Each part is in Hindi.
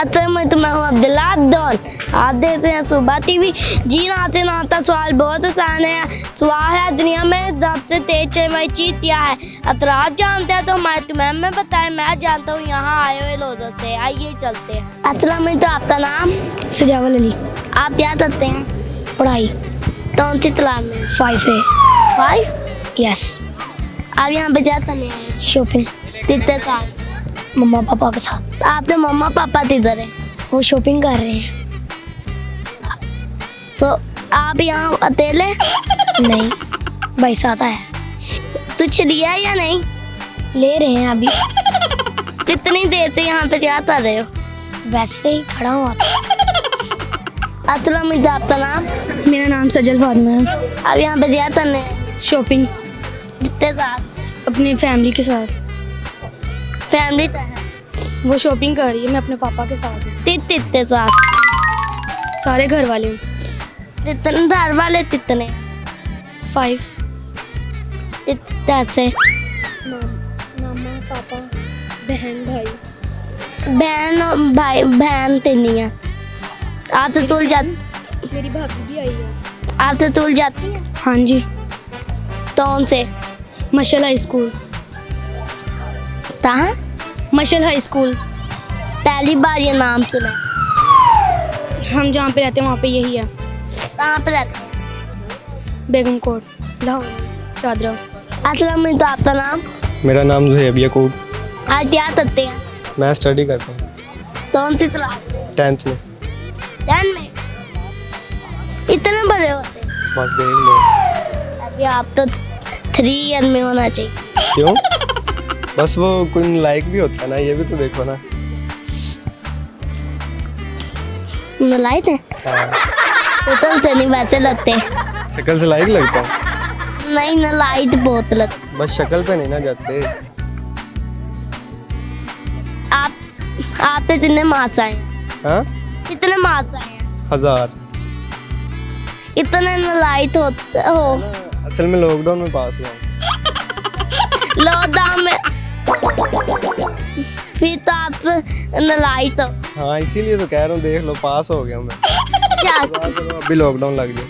अच्छा मैं हूँ अब्दुल्ला अब्दुल। आप देखते हैं सुबह टीवी। जी नाते नाता सवाल बहुत आसान है। सवाल है दुनिया में सबसे तेज चलने वाली चीज़ क्या है? अगर आप जानते हैं तो हमारे तुम्हें मैं बताएं। मैं जानता हूँ यहाँ आए हुए लोगों से। आइए चलते हैं। अस्सलाम वालेकुम। आपका नाम? सजावल अली। आप क्या करते हैं? पढ़ाई कौन सी क्लास में? 5A। 5? यस। आप यहाँ पे क्या करने आए हैं? शॉपिंग कितने साल? मम्मा पापा के साथ। आपके मम्मा पापा किधर है? वो शॉपिंग कर रहे हैं। तो आप यहाँ अकेले? नहीं, भाई साथ है। कुछ लिया है या नहीं? ले रहे हैं अभी। कितनी देर से यहाँ पे क्या कर रहे हो? वैसे ही खड़ा हुआ था। अस्सलाम वालेकुम। आपका नाम? मेरा नाम सजल फातिमा है। अब यहाँ पे क्या करने हैं? शॉपिंग कितने साथ? अपनी फैमिली के साथ। फैमिली तो है। वो शॉपिंग कर रही है, मैं अपने पापा के साथ हूँ। कितने साथ? सारे घर वाले। कितने घर वाले? कितने? 5। कितने से? मामा पापा बहन भाई। बहन और भाई। बहन तीन है। आप तो तुल जाती? मेरी भाभी भी आई है। आप तो तुल जाती हैं? हाँ जी। कौन से? मशल हाई स्कूल। कहाँ? मशल हाई स्कूल। पहली बार ये नाम सुना। हम जहाँ पे रहते हैं वहाँ पे यही है। कहाँ पे रहते हैं? बेगम कोट लाहौर शादरा। अस्सलाम वालेकुम। आपका नाम? मेरा नाम जुहेब यकूब। आज क्या करते हैं? मैं स्टडी करता हूँ कौन सी क्लास? 10th में। 10 में? इतने बड़े होते हैं? बस देख लो। अभी आप तो 3 ईयर में होना चाहिए। क्यों? बस वो कोई लाइक भी होता है ना, ये भी तो देखो ना। नलायक है? हाँ। तो तुमसे नहीं वैसे लगते। शक्ल से लाइक लगता है? नहीं नलायक बहुत लगते। बस शक्ल पे नहीं ना जाते। आप पे कितने मार्क्स आए हैं? हाँ? कितने मार्क्स आए हैं? 1000। इतने नलायक हो? असल में लॉकडाउन में पास हुआ। लॉकडाउन में? फिर तो आप नलायक हो। हाँ इसीलिए तो कह रहा हूँ, देख लो पास हो गया मैं। क्या? अभी लॉकडाउन लग जाए।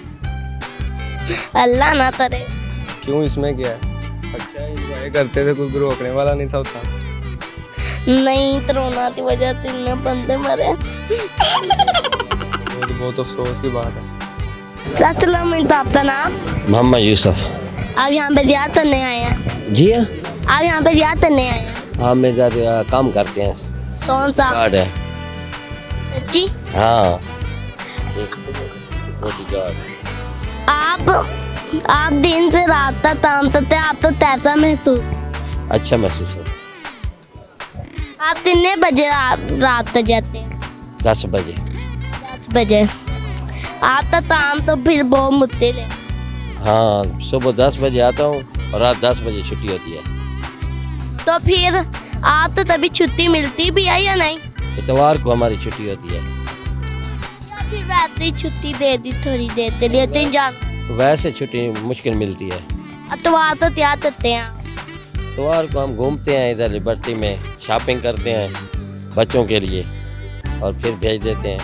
अल्लाह ना करे। क्यों, इसमें क्या है? अच्छा एंजॉय करते थे, कोई रोकने वाला नहीं था उतना। नहीं कोरोना की वजह से इतने बंदे मरे। वो तो बहुत अफसोस की बात है। अस्सलाम वालेकुम। आपका नाम? मोहम्मद यूसुफ। आप यहाँ पे क्या करने आए हैं? जी हाँ। आप यहाँ पे क्या करने आए हैं? हम इधर काम करते हैं। कौन सा? गार्ड है। जी। हाँ। आप दिन से रात तक काम करते हैं। आप तो कैसा महसूस? अच्छा महसूस है। आप कितने बजे रात तक जाते हैं? 10 बजे। 10 बजे। आपका काम तो फिर बहुत मुश्किल है। हाँ सुबह 10 बजे आता हूँ और रात 10 बजे छुट्टी होती है। तो फिर आप तो तभी छुट्टी मिलती भी है या नहीं? इतवार को हमारी छुट्टी होती है। या फिर वैसे ही छुट्टी दे दी थोड़ी देर के लिए तो जान। वैसे छुट्टी मुश्किल मिलती है। अतवार तो क्या करते हैं? इतवार को हम घूमते हैं इधर लिबर्टी में, शॉपिंग करते हैं बच्चों के लिए और फिर भेज देते हैं।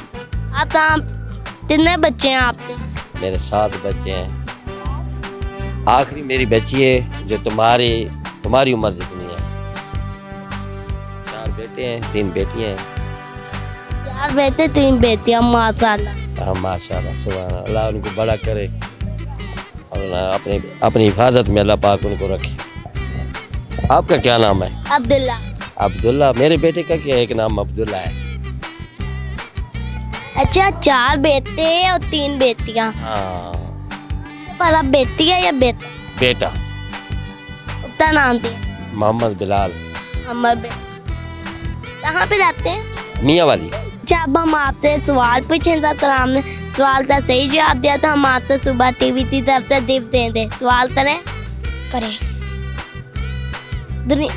आप कितने बच्चे हैं आपके? मेरे 7 बच्चे हैं। आखिरी मेरी बच्ची है जो तुम्हारी उम्र जितनी है। 4 बेटे हैं, 3 बेटियां हैं। 4 बेटे 3 बेटियां माशाल्लाह। हाँ माशाल्लाह सुभान अल्लाह, उनको बड़ा करे और अपनी हिफाजत में अल्लाह पाक उनको रखे। आपका क्या नाम है? अब्दुल्ला। अब्दुल्ला। मेरे बेटे का क्या एक नाम अब्दुल्ला है। अच्छा 4 बेटे और 3 बेटियां। हाँ। पर अब बेटी है या बेटा? बेटा। उसका नाम थी? मोहम्मद बिलाल। कहाँ पे रहते हैं? मियाँ वाली। जब हम आपसे सवाल पूछे तो हमने सवाल का सही जवाब दिया तो हम आपसे सुबह टीवी की तरफ से टिप देंगे। सवाल करें? दुनिया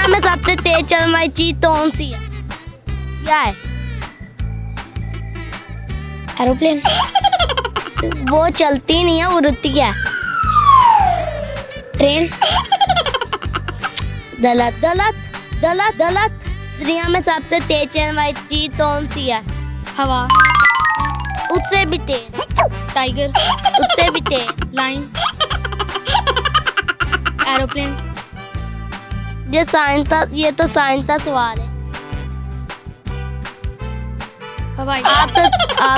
में सबसे तेज चलने वाली चीज कौन सी है? क्या है? एरोप्लेन। वो चलती नहीं है, उड़ती है। ट्रेन। गलत गलत गलत गलत। दुनिया में सबसे तेज चलने वाली चीज कौन सी है? हवा, उससे भी तेज, टाइगर, उससे भी तेज। लाइन, एरोप्लेन, ये तो साइंस का सवाल है। हवाई, आप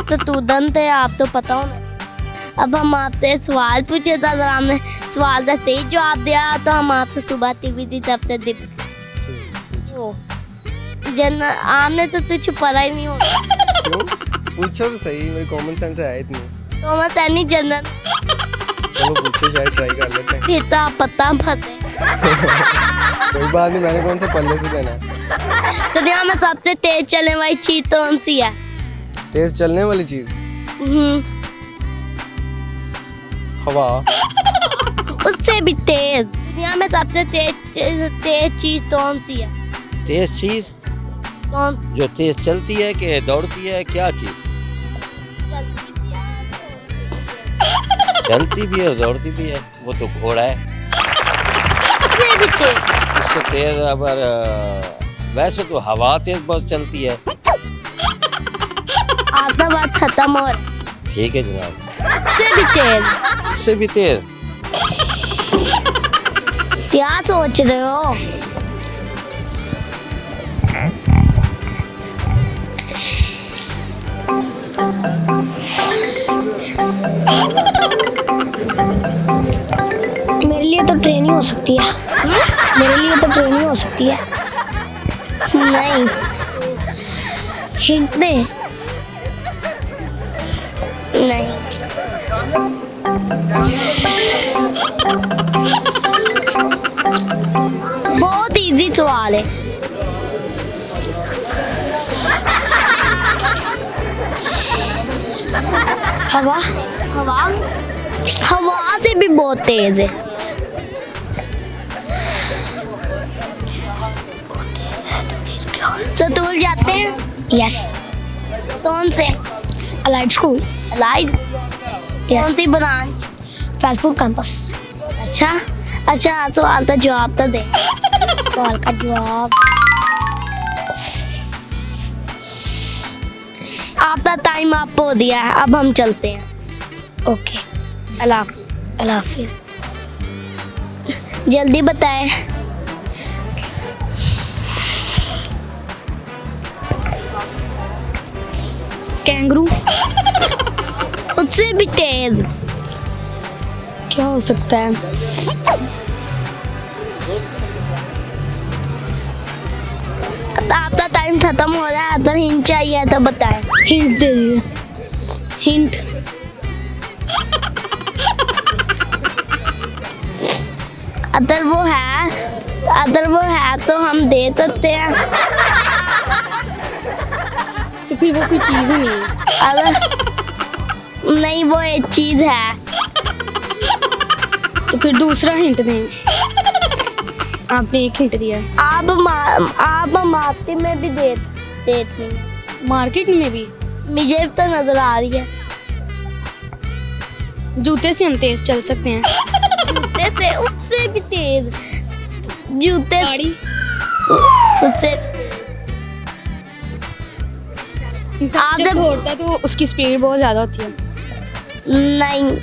तो स्टूडेंट है, आप तो पता हो ना। अब हम आपसे सवाल पूछे था, अगर हमने सवाल का सही जवाब दिया तो हम आपसे सुबह टीवी की तरफ से आपने तो कुछ पता ही नहीं होगा। क्यों? पूछो तो सही, मेरी कॉमन सेंस है इतनी। तो मैं सैनिक जनरल, चलो पूछो, शायद ट्राई कर लेते हैं। फिर तो आप पता फंसे। कोई बात नहीं, मैंने कौन सा पल्ले से देना है। दुनिया में सबसे तेज चलने वाली चीज कौन सी है? तेज चलने वाली चीज? हवा। उससे भी तेज। दुनिया में सबसे तेज चीज कौन सी है? तेज चीज कौन? जो तेज चलती है कि दौड़ती है, क्या चीज? चलती भी है और दौड़ती भी है, वो तो घोड़ा है। उससे भी तेज। उससे तेज अगर वैसे तो हवा तेज बहुत चलती है। आपका बात खत्म हो रहा। ठीक है जनाब। उससे भी तेज। उससे भी तेज। क्या सोच रहे हो? मेरे लिए तो ट्रेन ही हो सकती है। मेरे लिए तो ट्रेन ही हो सकती है। नहीं, हिंट दे। नहीं। बहुत इजी सवाल है। हवा, हवा, हवा से भी बहुत तेज है। सतुल जाते हैं? यस। कौन से? Allied school, light? कौन सी ब्रांच? फैजपुर कैंपस। अच्छा सवाल का जवाब तो दे। सवाल का जवाब, आपका टाइम आप हो दिया है, अब हम चलते हैं। ओके, अल्लाह अल्लाह हाफिज। जल्दी बताएं। कैंगरू। उससे भी तेज। क्या हो सकता है? आपका टाइम खत्म हो रहा है, अगर हिंट चाहिए तो बताएं। हिंट दे दीजिए। हिंट, अगर वो है तो हम दे सकते हैं। तो फिर वो कोई चीज़ ही नहीं है। अगर नहीं, वो एक चीज है। तो फिर दूसरा हिंट दें। आपने एक हिंट दिया। आप मार्केट में भी देती हैं। मार्केट में भी? मुझे तो नजर आ रही है। जूते से हम तेज चल सकते हैं। जूते से? उससे भी तेज। जूते गाड़ी? उससे इंसान जब दौड़ता है तो उसकी स्पीड बहुत ज़्यादा होती है। नहीं,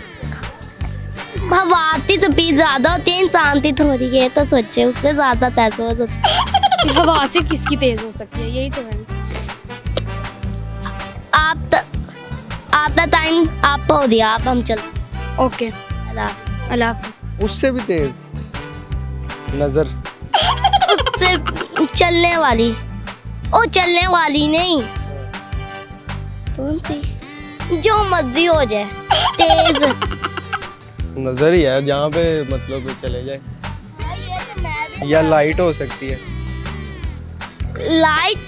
हवा की स्पीड ज्यादा होती है, इंसान की थोड़ी है, तो सोचे उससे ज्यादा तेज हो सकती है। फिर हवा से किसकी तेज हो सकती है, यही तो है। आपका टाइम आप हो दिया, आप हम चलते। ओके, अल्लाह। अल्लाह हाफिज। उससे भी तेज? नजर? उससे चलने वाली? ओ चलने वाली नहीं, कौन सी? जो मर्जी हो जाए, तेज। नजर ही है, जहाँ पे मतलब चले जाए। या लाइट हो सकती है? लाइट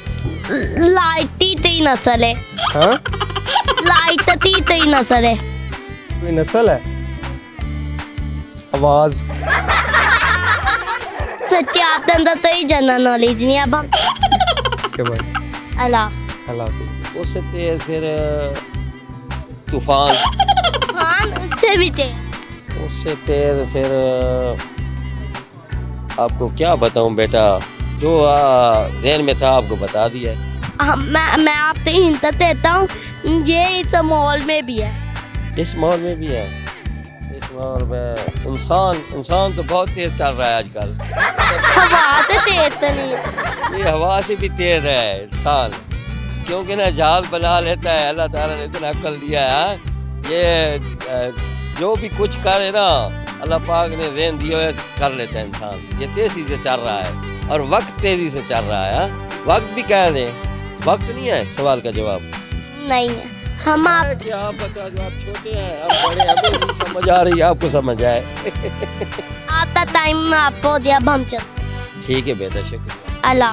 ही नस्ल है। हाँ? लाइट ही नस्ल है। कोई नस्ल है? आवाज? सच्ची आपके अंदर तो ही जनरल नॉलेज नहीं है। अब हम के बाद अल्लाह। अल्लाह। उससे तेज फिर तूफान। हाँ, उससे भी तेज। उससे तेज फिर आपको क्या बताऊं बेटा, जो जहन में था आपको बता दिया है। मैं आपसे हिंट देता हूँ, ये इस मॉल में भी है। इस मॉल में भी है। इस मॉल में इंसान तो बहुत तेज चल रहा है आजकल। हवा से तेज तो नहीं। ये हवा से भी तेज है इंसान, क्योंकि ना जाल बना लेता है। अल्लाह ताला ने इतना अक्ल दिया है। ये जो भी कुछ करे ना, अल्लाह पाक ने ज़हन दिया है, कर लेता है इंसान। ये तेजी से चल रहा है और वक्त तेजी से चल रहा है। वक्त भी कह दें, वक्त नहीं है सवाल का जवाब नहीं है। हम आप क्या आप बता दो, आप छोटे हैं, आप बड़े, हमें नहीं समझ आ रही, आपको समझ आए। आता टाइम आपको दिया, अब हम चलते। ठीक है बेटा, शुक्रिया, अल्लाह।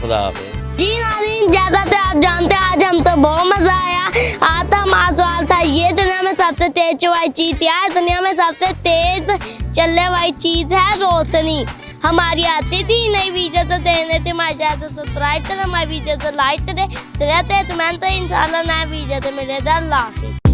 खुदा हाफिज़। जी नाज़रीन, ज़्यादा से आप जानते हैं आज हम तो बहुत मज़ा आया। आता हमारा सवाल था, ये दुनिया में सबसे तेज चलने चीज़ क्या है? दुनिया में सबसे तेज चलने वाली चीज़ है रोशनी। हमारी आती थी नई वीडियो तो देने थे, हमारे चैनल को सब्सक्राइब करें, हमारी वीडियो को लाइक करें। तो रहते हैं तो मैं तो इंशाल्लाह नए वीडियो तो मिलेगा। अल्लाह हाफिज़।